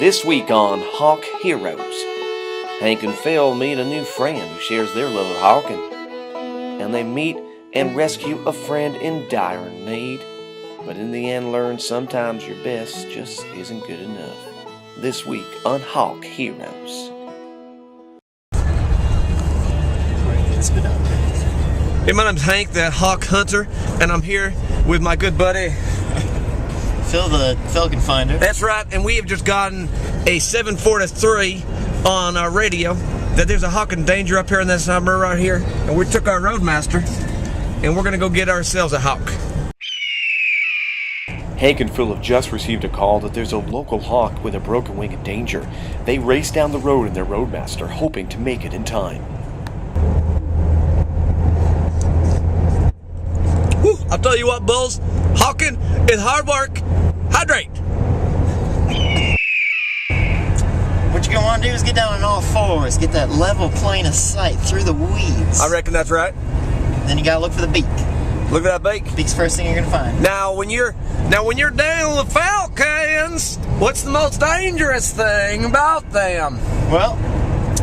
This week on Hawk Heroes, Hank and Phil meet a new friend who shares their love of hawking, and they meet and rescue a friend in dire need, but in the end learn sometimes your best just isn't good enough. This week on Hawk Heroes. Hey, my name's Hank, the hawk hunter, and I'm here with my good buddy Phil, the falcon finder. That's right, and we have just gotten a 743 on our radio that there's a hawk in danger up here in this summer right here, and we took our roadmaster and we're gonna go get ourselves a hawk. Hank and Phil have just received a call that there's a local hawk with a broken wing in danger. They race down the road in their roadmaster, hoping to make it in time. Whew, I'll tell you what, bulls, hawking is hard work. Hydrate. What you're gonna want to do is get down on all fours, get that level plane of sight through the weeds. I reckon that's right. Then you gotta look for the beak. Look at that beak. Beak's first thing you're gonna find. Now when you're down with falcons, what's the most dangerous thing about them? Well,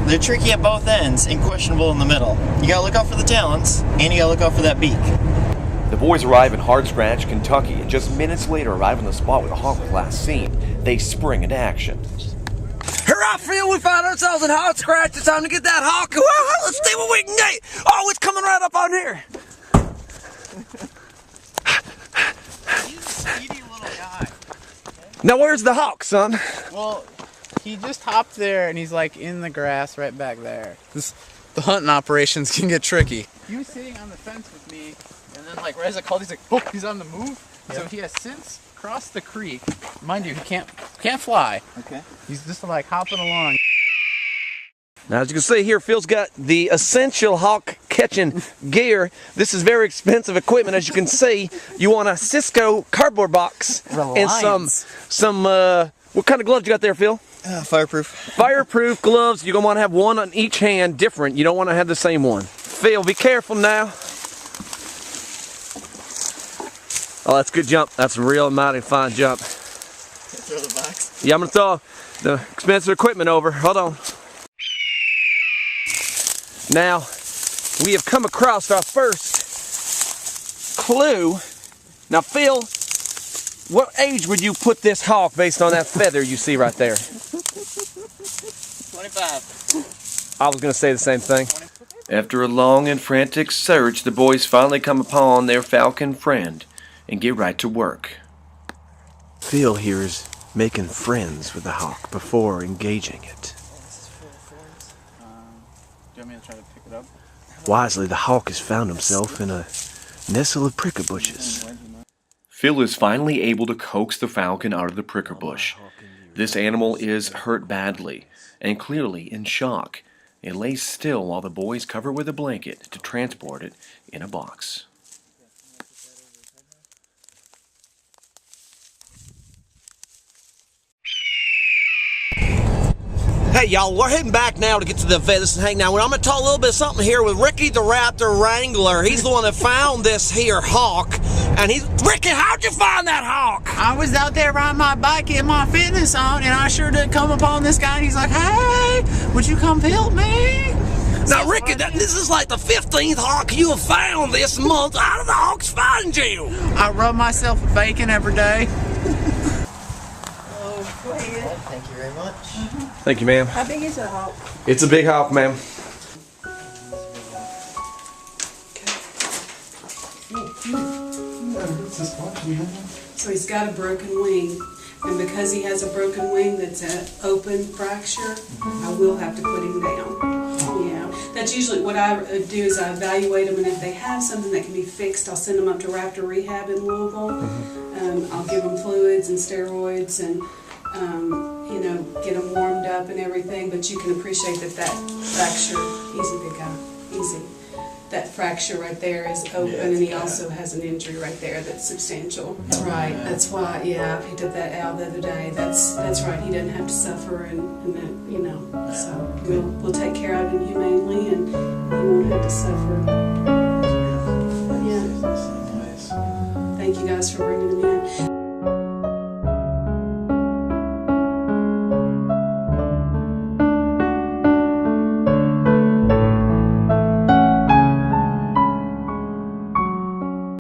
they're tricky at both ends and questionable in the middle. You gotta look out for the talons, and you gotta look out for that beak. The boys arrive in Hard Scratch, Kentucky, and just minutes later arrive on the spot where the hawk was last seen. They spring into action. Hurrah, Phil, we find ourselves in Hard Scratch. It's time to get that hawk. Whoa, let's see what we can get. Oh, it's coming right up on here. He's a speedy little guy. Now, where's the hawk, son? Well, he just hopped there and he's like in the grass right back there. The hunting operations can get tricky. He was sitting on the fence with me, and then like right as I called, he's like, oh, he's on the move. Yep. So he has since crossed the creek. Mind you, he can't fly. Okay. He's just like hopping along. Now, as you can see here, Phil's got the essential hawk catching gear. This is very expensive equipment. As you can see, you want a Cisco cardboard box Reliance. and some what kind of gloves you got there, Phil? Fireproof. Fireproof gloves. You're going to want to have one on each hand, different. You don't want to have the same one. Phil, be careful now. Oh, that's a good jump. That's a real mighty fine jump. Throw the box. Yeah, I'm going to throw the expensive equipment over. Hold on. Now, we have come across our first clue. Now, Phil, what age would you put this hawk based on that feather you see right there? 25. I was going to say the same thing. After a long and frantic search, the boys finally come upon their falcon friend and get right to work. Phil here is making friends with the hawk before engaging it. Do you want me to try to pick it up? Wisely, the hawk has found himself in a nestle of prickle bushes. Phil is finally able to coax the falcon out of the prickle bush. This animal is hurt badly and clearly in shock. It lays still while the boys cover it with a blanket to transport it in a box. Hey y'all, we're heading back now to get to the vet. This is Hank. Now, I'm going to talk a little bit of something here with Ricky the Raptor Wrangler. He's the one that found this here hawk. And Ricky, how'd you find that hawk? I was out there riding my bike in my fitness on, and I sure did come upon this guy, and he's like, hey, would you come help me? Now, Ricky, this is like the 15th hawk you have found this month. How did the hawks find you? I rub myself with bacon every day. Thank you very much. Thank you, ma'am. How big is that hawk? It's a big hawk, ma'am. So he's got a broken wing, and because he has a broken wing that's an open fracture, I will have to put him down. Yeah, that's usually what I do is I evaluate them, and if they have something that can be fixed, I'll send them up to Raptor Rehab in Louisville. I'll give them fluids and steroids and you know, get them warmed up and everything, but you can appreciate that fracture, easy big guy, easy. That fracture right there is open, and he also has an injury right there that's substantial. That's right. That's why, yeah, I picked up that owl the other day. That's right. He doesn't have to suffer, and that, you know. So we'll take care of him humanely, and he won't have to suffer. Yeah. Thank you guys for bringing him in.